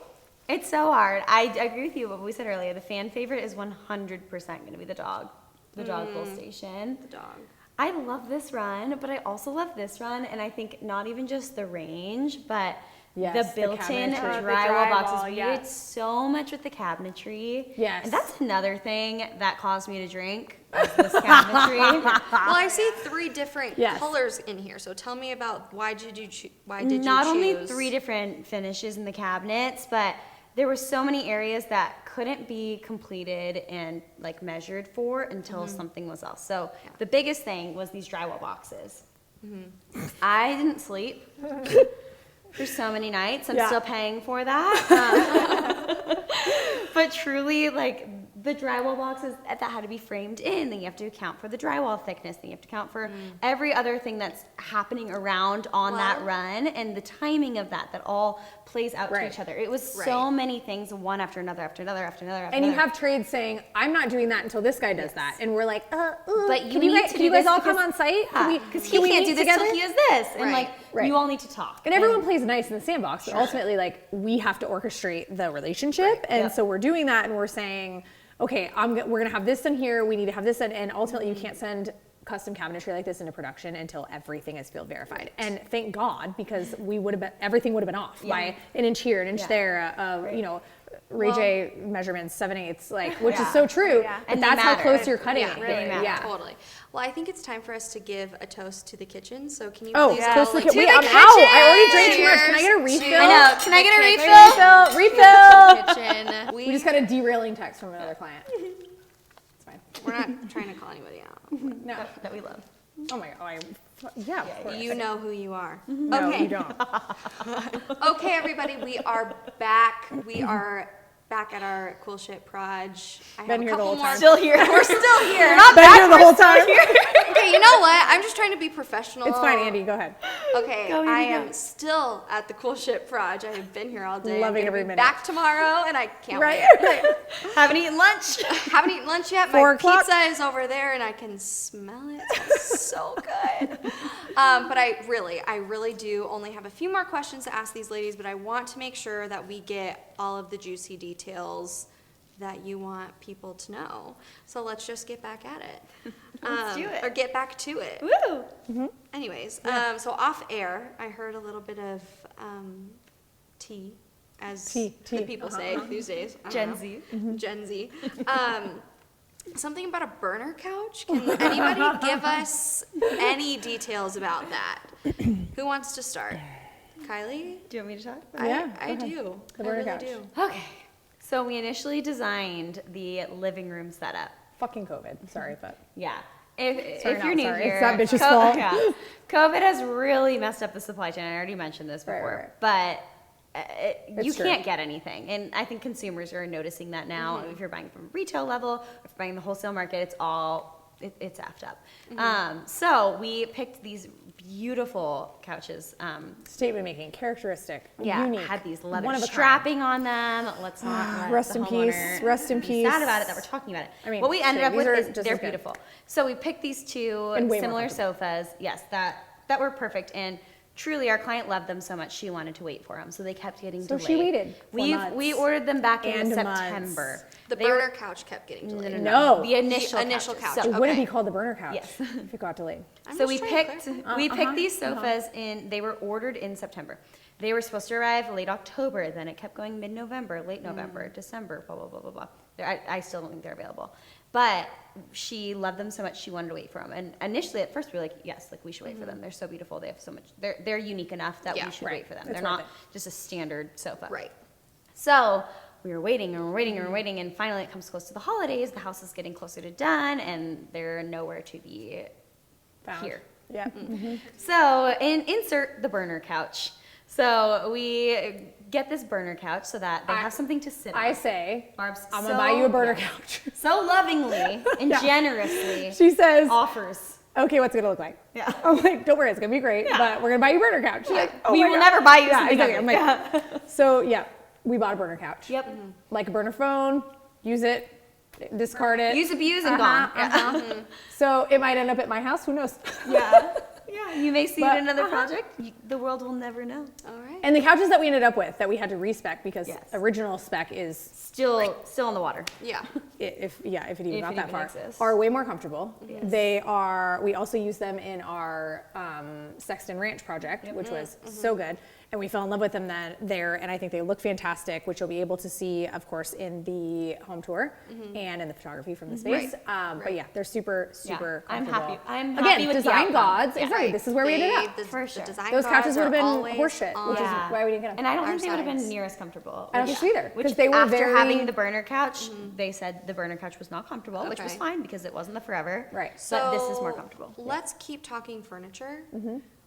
It's so hard. I agree with you, what we said earlier. The fan favorite is 100% going to be the dog bowl station. The dog. I love this run, but I also love this run, and I think not even just the range, but Yes, the the built-in cabinetry. The drywall boxes. drywall, We yeah. did so much with the cabinetry. Yes. And that's another thing that caused me to drink, is this cabinetry. Well, I see 3 different Yes. colors in here. So tell me about why did you choose? Not only 3 different finishes in the cabinets, but there were so many areas that couldn't be completed and like measured for until something was else. So the biggest thing was these drywall boxes. I didn't sleep for so many nights. I'm Yeah. still paying for that. But truly, like the drywall boxes that had to be framed in, then you have to account for the drywall thickness, then you have to account for every other thing that's happening around on that Well- run, and the timing of that all plays out Right. to each other. It was Right. so many things, one after another, after another, after another, after And you another. have trades saying, I'm not doing that until this guy does that. And we're like, But you can need guys, to can do you guys this all come because- on site? Because he can we can't meet do this together? till he has this, and Right. like Right. you all need to talk. And everyone plays nice in the sandbox, but ultimately, like, we have to orchestrate the relationship. And Yep. so we're doing that, and we're saying, okay, we're gonna have this done here, we need to have this done, and ultimately you can't send custom cabinetry like this into production until everything is field verified. And thank God, because everything would have been off by an inch here, an inch Yeah. there, you know, Ray J measurements, 7/8, like, which is Yeah. so true, Yeah. but And they that's how matter. close you're cutting Yeah, it. really matter. Yeah. Totally. Well, I think it's time for us to give a toast to the kitchen. So can you Oh, please close all, the like, kitchen. Wait, to I'm the out. I already kitchen! drank too much. Can I get a Cheers refill? to I know. Can I get a the refill? Refill! kitchen. We just got a derailing text from another client. It's fine. We're not trying to call anybody out. No. That we love. Oh my god. Yeah, of course. You know who you are. No, Okay. you don't. Okay, everybody, we are back. We are back at our cool shit proj. I have Been a here the couple whole more. time. Still here. We're still here. Been here the whole time. Okay, you know what? I'm just trying to be professional. It's fine, Andy. Go ahead. Okay, Go, Andy, I go. am still at the cool shit proj. I have been here all day. Loving I'm gonna every be minute. Back tomorrow, and I can't Right. wait. Haven't eaten lunch. Haven't eaten lunch yet. 4 My o'clock. pizza is over there, and I can smell it. It's so good. But I really do only have a few more questions to ask these ladies, but I want to make sure that we get all of the juicy details that you want people to know. So let's just get back at it. Let's do it. Or get back to it. Woo! Anyways, so off air, I heard a little bit of tea, as Tea. the people say these days. I don't Gen know. Z. Gen Z. something about a burner couch. Can anybody give us any details about that? Who wants to start? Kylie? Do you want me to talk? Yeah, I go ahead. do. The I burner really couch. do. Okay. So we initially designed the living room setup. Fucking COVID. Sorry, but Yeah. Sorry, If you're not new sorry. here, It's that bitch's fault. Yeah. COVID has really messed up the supply chain. I already mentioned this before, Right. but you It's true. can't get anything, and I think consumers are noticing that now. If you're buying from retail level, if you're buying the wholesale market, it's effed up. So we picked these beautiful couches. statement making, characteristic, unique, had these leather one of a strapping on them. Let's not let Rest the in peace, homeowner rest in be peace. sad about it that we're talking about it. I mean, what we ended shit, up these with are is just they're as good. beautiful. So we picked these two And way more similar comfortable. sofas. Yes, that were perfect. And truly, our client loved them so much she wanted to wait for them. So they kept getting So delayed. she waited 4 months. We ordered them back in And September. months. The They were- burner couch kept getting delayed. No. The initial initial couches. couch. So- It wouldn't Okay. be called the burner couch Yes. if it got delayed. I'm So just we trying to picked clarify. these sofas in. They were ordered in September. They were supposed to arrive late October. Then it kept going mid-November, late November, December, blah blah blah blah blah. I still don't think they're available, but she loved them so much she wanted to wait for them. And initially, at first, we were like, yes, like we should wait for them. They're so beautiful. They have so much. They're unique enough that Yeah, we should right. wait for them. It's They're worth not it. just a standard sofa. Right. So we were waiting and we're waiting and we're waiting, and finally it comes close to the holidays. The house is getting closer to done, and they're nowhere to be Found. here. Yeah. So insert the burner couch. So we get this burner couch so that they have something to sit on. I say, Barb's I'm gonna buy you a burner yeah, couch. so lovingly and generously She says, offers. okay, what's it gonna look like? Yeah. I'm like, don't worry, it's gonna be great, but we're gonna buy you a burner couch. She's like, oh We my will God. never buy you Yeah, something exactly. ugly. I'm like, so yeah, we bought a burner couch. Yep. Like a burner phone, use it, discard it. Use, abuse, and gone. So it might end up at my house, who knows? Yeah. Yeah. You may see But, it in another project. The world will never know. All right. And the couches that we ended up with that we had to respec because Yes. original spec is Still in the water. Yeah. if it even If got it that even far, exists. are way more comfortable. Yes. They are. We also use them in our Sexton Ranch project, which was so good, and we fell in love with them there. And I think they look fantastic, which you'll be able to see, of course, in the home tour and in the photography from the space. But yeah, they're super I'm comfortable. happy. I'm Again, happy with the design outcome. gods. Yeah. Exactly. This is where we ended up. For sure. The design Those couches gods would have are been always horseshit, which is on why we didn't get them. And I don't our think they would have been sides. near as comfortable. I don't think so either, Which 'cause they were after very- having the burner couch, they said the burner couch was not comfortable, which was Okay. fine because it wasn't the forever. Right. But this is more comfortable. Let's keep talking furniture.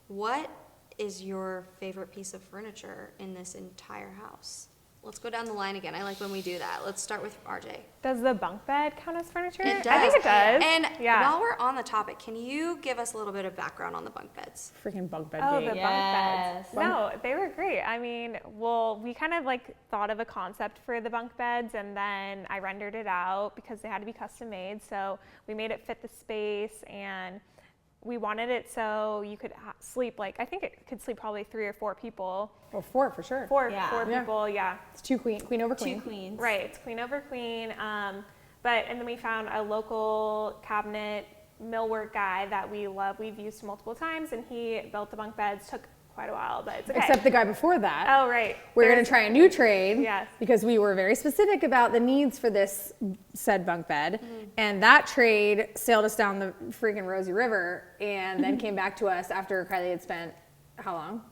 What is your favorite piece of furniture in this entire house? Let's go down the line again. I like when we do that. Let's start with RJ. Does the bunk bed count as furniture? It does. I think it does. And yeah. while we're on the topic, can you give us a little bit of background on the bunk beds? Freaking bunk bed Oh, gate. the Yes. bunk beds. No, they were great. I mean, well, we kind of like thought of a concept for the bunk beds, and then I rendered it out because they had to be custom made. So we made it fit the space, and we wanted it so you could sleep like, I think it could sleep probably 3 or 4 people. Well, 4 for sure. Four Yeah. people, yeah. It's 2 queen over queen. 2 queens. Right, it's queen over queen. And then we found a local cabinet millwork guy that we love. We've used multiple times, and he built the bunk beds. Took quite a while, but it's okay. Except the guy before that. Oh, right. We're going There's- to try a new trade Yes. because we were very specific about the needs for this said bunk bed. And that trade sailed us down the freaking Rosie River and then came back to us after Kylie had spent how long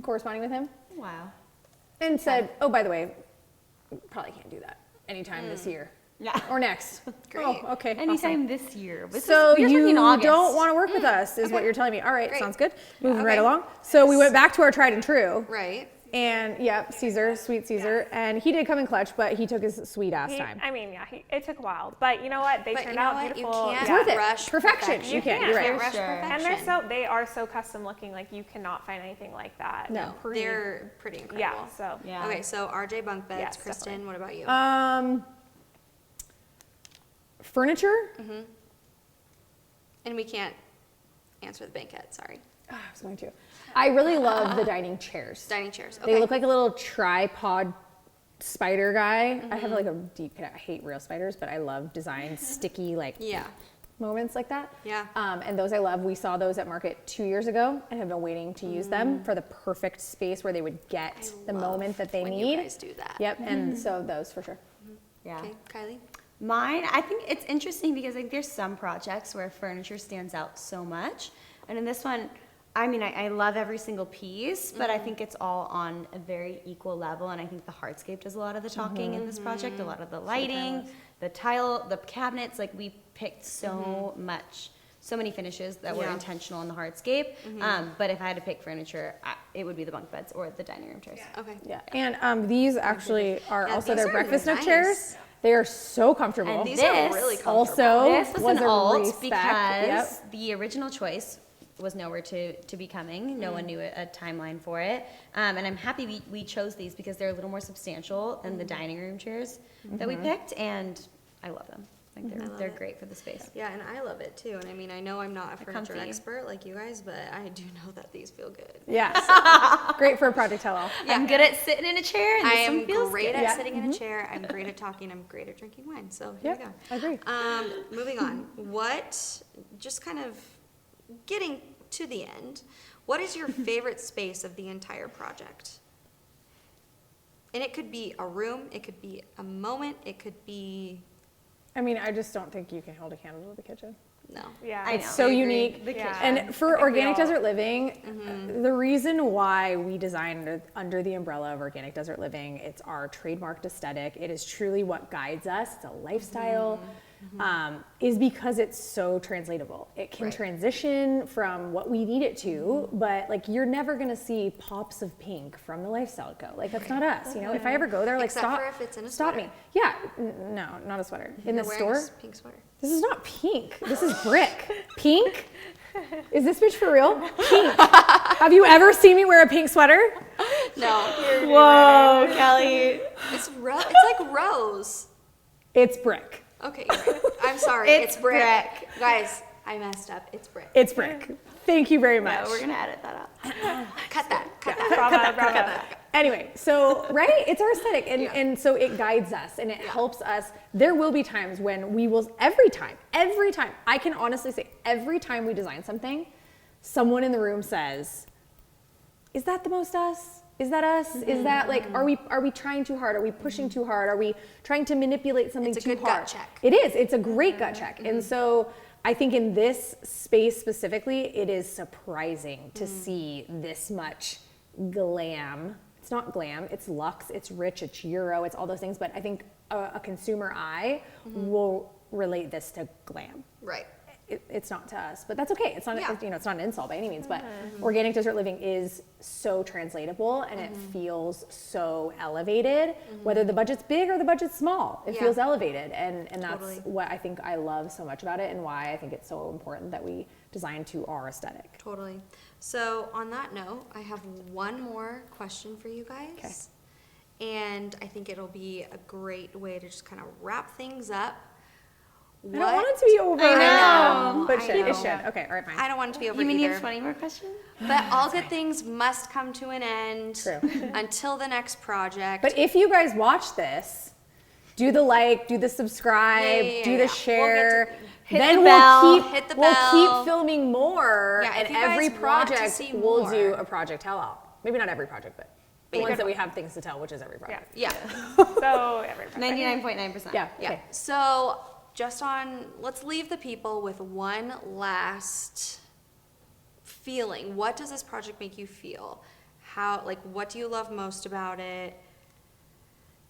corresponding with him Wow. and said, oh, by the way, probably can't do that anytime this year Yeah. or next. Great. Oh, okay. Anytime awesome. this year. So we were you talking August. don't want to work with us is what you're telling me. All right, Great. sounds good. Moving right Okay. along. So we went back to our tried and true. Right. And yep, Caesar, sweet Caesar, and he did come in clutch, but he took his sweet ass time. I mean, yeah, it took a while, but you know what? They But turned you know out what? You beautiful. can't It's worth it. rush Perfection. You can't. You're right. Can't rush Sure. And perfection. they are so custom looking. Like you cannot find anything like that. No. They're pretty incredible. Yeah. So Yeah. Okay, so RJ bunk beds. Yes, Kristen, what about you? Furniture. And we can't answer the banquet, sorry. Oh, I was going to. I really love the dining chairs. Dining chairs. They Okay. look like a little tripod spider guy. I have like a deep. I hate real spiders, but I love design sticky like Yeah. moments like that. Yeah. And those I love. We saw those at market 2 years ago and have been waiting to use them for the perfect space where they would get the love moment that they when need. you guys do that. Yep. And so those for sure. Yeah. Okay, Kylie? Mine, I think it's interesting because I think there's some projects where furniture stands out so much. And in this one, I mean, I love every single piece, but I think it's all on a very equal level. And I think the hardscape does a lot of the talking in this project, a lot of the lighting, the tile, the cabinets. Like, we picked so many finishes that were intentional in the hardscape. But if I had to pick furniture, it would be the bunk beds or the dining room chairs. Okay. Yeah, and these actually are also these their are breakfast nook nice. chairs. They are so comfortable. And These are really comfortable. also This was an a alt respec. because Yep. the original choice was nowhere to be coming. No one knew a timeline for it. And I'm happy we chose these because they're a little more substantial than the dining room chairs that we picked, and I love them. Like, they're great for the space. Yeah, and I love it too. And I mean, I know I'm not a furniture comfy. expert like you guys, but I do know that these feel good. Yes. Great for a project tell-all. I'm good at sitting in a chair, and I this one am feels great good. at Yeah. sitting in a chair. I'm great at talking. I'm great at drinking wine. So here we go. I agree. Moving on. Just kind of getting to the end, what is your favorite space of the entire project? And it could be a room, it could be a moment, it could be, I mean, I just don't think you can hold a candle to the kitchen. no. Yeah. I It's know. so I agree. unique. The kitchen. And for I think we Organic all- Desert Living, the reason why we designed under the umbrella of Organic Desert Living, it's our trademarked aesthetic. It is truly what guides us. It's a lifestyle. Is because it's so translatable. It can transition from what we need it to, but like, you're never gonna see pops of pink from the Lifestyle Co. Like, that's not us. You know, if I ever go there, like, Except stop, for if it's in a stop sweater. me. Yeah, no, not a sweater. In the You're wearing store. a pink sweater. This is not pink. This is brick. Pink? Is this bitch for real? Pink. Have you ever seen me wear a pink sweater? No. Whoa, Kelly. It's like rose. It's brick. Okay, you're right. I'm sorry. It's brick. brick. Guys, I messed up. It's brick. It's brick. Thank you very much. No, we're gonna edit that out. Cut that. Bravo. Anyway, so, right? It's our aesthetic. And so it guides us and it helps us. There will be times when we will, every time, I can honestly say, every time we design something, someone in the room says, is that the most us? Is that us? Is that like, are we trying too hard? Are we pushing too hard? Are we trying to manipulate something It's a too good hard? gut check. It is. It's a great gut check. And so I think in this space specifically, it is surprising to see this much glam. It's not glam, it's luxe, it's rich, it's Euro, it's all those things. But I think a consumer eye will relate this to glam. Right. It's not to us, but that's okay. It's not, it's not an insult by any means, but Organic Desert Living is so translatable and it feels so elevated, whether the budget's big or the budget's small, it feels elevated. And that's Totally. what I think I love so much about it and why I think it's so important that we design to our aesthetic. Totally. So on that note, I have one more question for you guys. And I think it'll be a great way to just kind of wrap things up. I don't want it to be over. I know, But I it know. should. Okay, all right, fine. I don't want it to be over You mean you either. have 20 more questions? But all good things must come to an end. True. Until the next project. But if you guys watch this, do the like, do the subscribe, Yeah. do We'll the get to- share. Hit then the bell. we'll keep Hit the we'll bell. keep filming more, Yeah, if and you guys every want to project see we'll more. do a project tell-all. Maybe not every project, but the you ones could- that we have things to tell, which is every project. Yeah. So everybody. 99.9%. Yeah. Yeah. Okay. So let's leave the people with one last feeling. What does this project make you feel? What do you love most about it?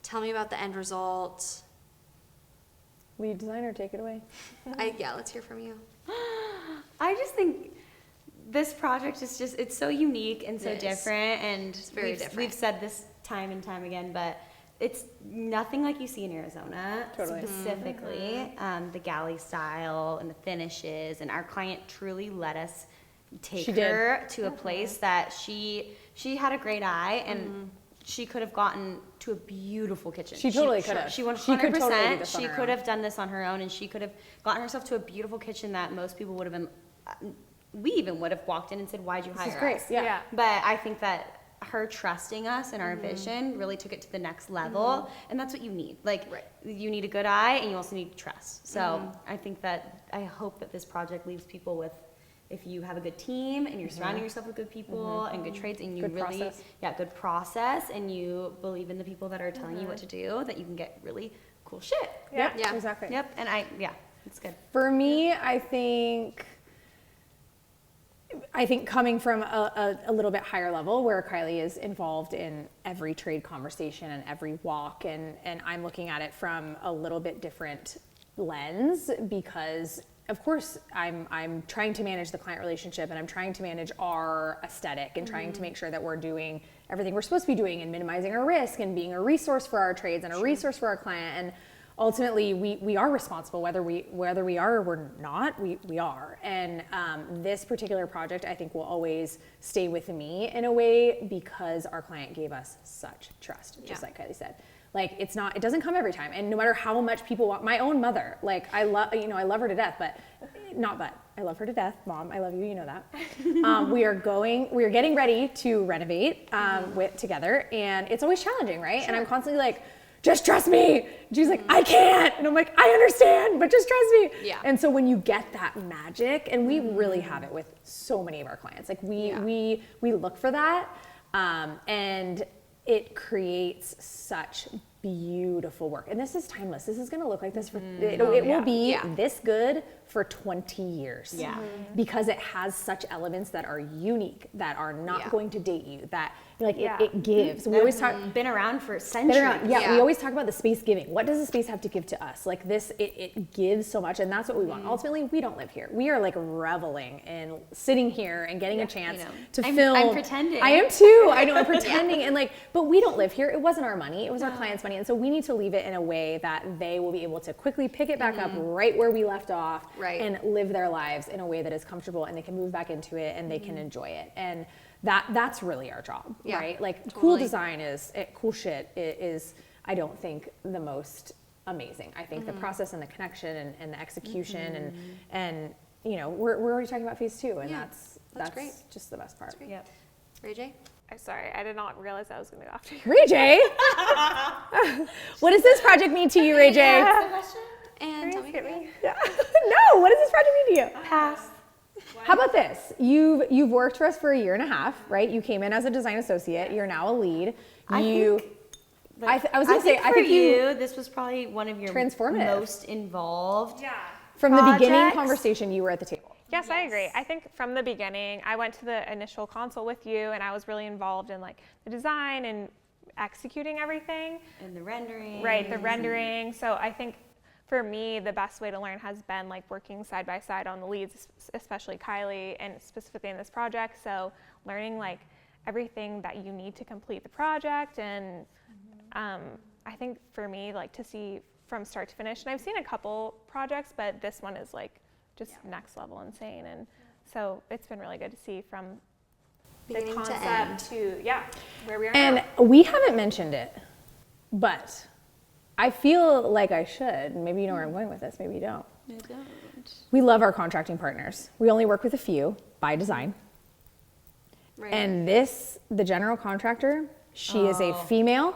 Tell me about the end result. Will you design or take it away? Let's hear from you. I just think this project is it's so unique and so It is. different, and very we've different. We've said this time and time again, but it's nothing like you see in Arizona. Totally. Specifically, the galley style and the finishes, and our client truly let us take She did. her to a place that she had a great eye, and she could have gotten to a beautiful kitchen. She totally could have. She 100%. She could totally do this on She her could own. have done this on her own, and she could have gotten herself to a beautiful kitchen that most people would have been. We even would have walked in and said, "Why'd you hire This is great. us?" Yeah. But I think that her trusting us and our vision really took it to the next level, and that's what you need. Like, you need a good eye, and you also need trust. So I think that I hope that this project leaves people with, if you have a good team and you're surrounding yourself with good people and good trades, and you Good really, process. good process, and you believe in the people that are telling you what to do, that you can get really cool shit. Yeah. Yeah. Exactly. Yep. And it's good. For me, I think coming from a little bit higher level where Kylie is involved in every trade conversation and every walk, and I'm looking at it from a little bit different lens, because of course I'm trying to manage the client relationship, and I'm trying to manage our aesthetic, and trying to make sure that we're doing everything we're supposed to be doing, and minimizing our risk, and being a resource for our trades and a resource for our client. And ultimately, we are responsible, whether we are or we're not, we are. And this particular project, I think, will always stay with me in a way, because our client gave us such trust, just like Kylie said. Like, it doesn't come every time. And no matter how much people want, my own mother, like, I love her to death, I love her to death. Mom, I love you, you know that. We are getting ready to renovate together, and it's always challenging, right? Sure. And I'm constantly like, just trust me. And she's like, I can't. And I'm like, I understand, but just trust me. Yeah. And so when you get that magic, and we really have it with so many of our clients, like we look for that, and it creates such beautiful work. And this is timeless. This is going to look like this for, it will be this good for 20 years. Yeah. Because it has such elements that are unique, that are not going to date you, that it gives. We always talk, been around for centuries. we always talk about the space giving. What does the space have to give to us? Like this, it gives so much, and that's what we want. Ultimately, we don't live here. We are like reveling in sitting here and getting a chance to film. I'm pretending. I am too. I know, I'm pretending, and but we don't live here. It wasn't our money. It was our clients' money, and so we need to leave it in a way that they will be able to quickly pick it back up right where we left off, and live their lives in a way that is comfortable, and they can move back into it, and they can enjoy it. And that's really our job, right? Like, totally. Cool design cool shit is, I don't think, the most amazing. I think the process and the connection and the execution and we're already talking about phase 2, and that's great. just the best part. Yep. Ray J? I'm sorry, I did not realize I was going to go after you. Ray J, what does this project mean to you, Ray J? And tell me. No, what does this project mean to you? Pass. How about this? You've worked for us for 1.5 years, right? You came in as a design associate. You're now a lead. I was going to say, I think this was probably one of your transformative, most involved. Yeah. From the beginning conversation, you were at the table. Yes, I agree. I think from the beginning, I went to the initial consult with you, and I was really involved in like the design and executing everything. And the rendering. Right, the rendering. So I think for me, the best way to learn has been like working side by side on the leads, especially Kylie, and specifically in this project. So learning like everything that you need to complete the project, and I think for me, like to see from start to finish, and I've seen a couple projects, but this one is like just next level insane, and so it's been really good to see from beginning the to concept to where we are and now. We haven't mentioned it, but I feel like I should. Maybe you know where I'm going with this, maybe you don't. I don't. We love our contracting partners. We only work with a few by design. Right. And the general contractor, she is a female.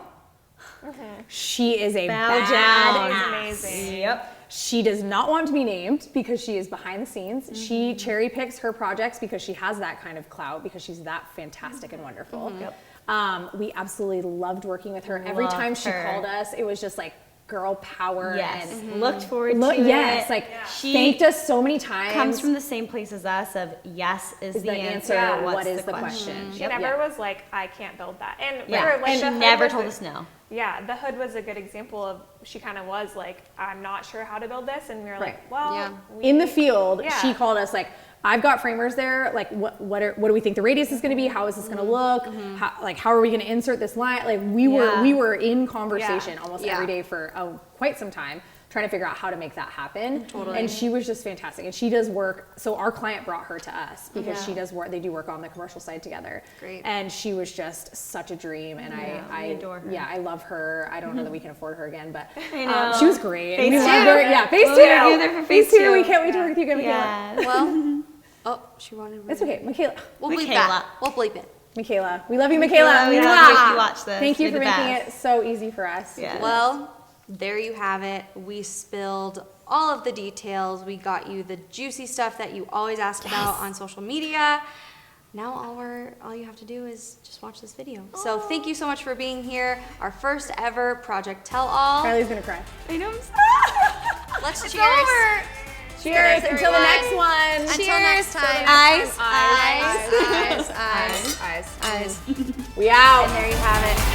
She is a That is amazing. Yep. She does not want to be named because she is behind the scenes. She cherry picks her projects because she has that kind of clout, because she's that fantastic and wonderful. Yep. We absolutely loved working with her. Every time she called us, it was just like girl power. Yes. And Looked forward to it. Yes, like She thanked us so many times. comes from the same place as us of yes is the answer. Yeah. What is the question? She never was like, I can't build that. And we Yeah. were, like, And the she hood never was told a- us no. Yeah, the hood was a good example of, she kind of was like, I'm not sure how to build this, and we were Right. like, well, Yeah. In the field, Yeah. she called us like, I've got framers there. Like, what do we think the radius is going to be? How is this going to look? How are we going to insert this line? Like, we were in conversation almost every day for quite some time, trying to figure out how to make that happen. Totally. And she was just fantastic. And she does work. So our client brought her to us because she does work. They do work on the commercial side together. Great. And she was just such a dream. And I adore her. Yeah, I love her. I don't know that we can afford her again, but I know. she was great. Phase We two. loved her. Yeah, phase We'll two. interview there for phase two. We can't wait to work with you again, Michaela. Yeah. Well, she wanted. It's okay, Michaela. We'll bleep Michaela. that. We'll bleep it. Michaela, we love you, Michaela. We love you Mwah. if you watch this. Thank you You're for the making best. it so easy for us. Yeah. Well, there you have it. We spilled all of the details. We got you the juicy stuff that you always ask about on social media. now all you have to do is just watch this video. So thank you so much for being here. Our first ever Project Tell All. Kylie's gonna cry. I know. Let's It's cheers. over. Cheers until the next one. Until next time. Eyes, Eyes. We out. And there you have it.